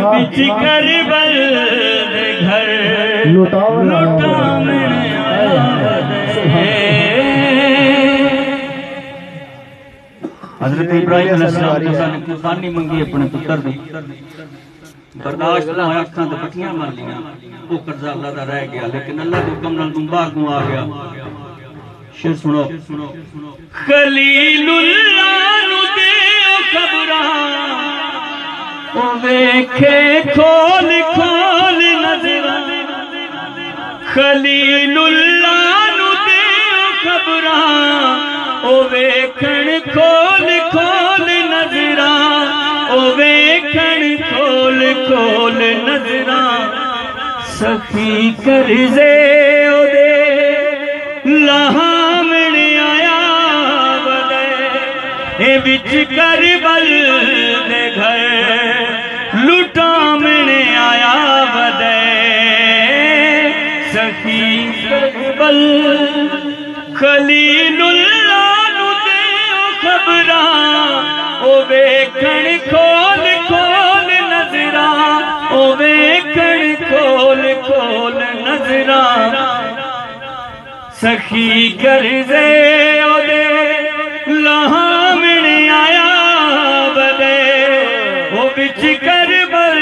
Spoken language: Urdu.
بچ کربل دے گھر لٹامن حضرت ابراہیم علیہ السلام نے قربانی منگی اپنے پتر دی برداشت نہ ہویا اکھاں تے پٹیاں مار لیاں وہ قرضہ اللہ دا رہ گیا لیکن اللہ کے حکم نال دنبا اگوں آ گیا شیر سنو خلیل اللہ نو دیو خبراں او ویکھے کھول کھول نظراں خلیل اللہ نو دیو خبراں او ویکھن کھول کھول نظراں او ویکھن کھول کھول نظراں سخی کرزے او دے لہامن آیا بدے اے بچ کربل دے گھر لٹامن آیا بدے سخی کربل خلیل اللہ نو دیو خبراں او ویکھن کھول کھول نظراں او ویکھن کھول کھول نظراں سخی کرزے او دے لہامن آیا بدے او بچ کربل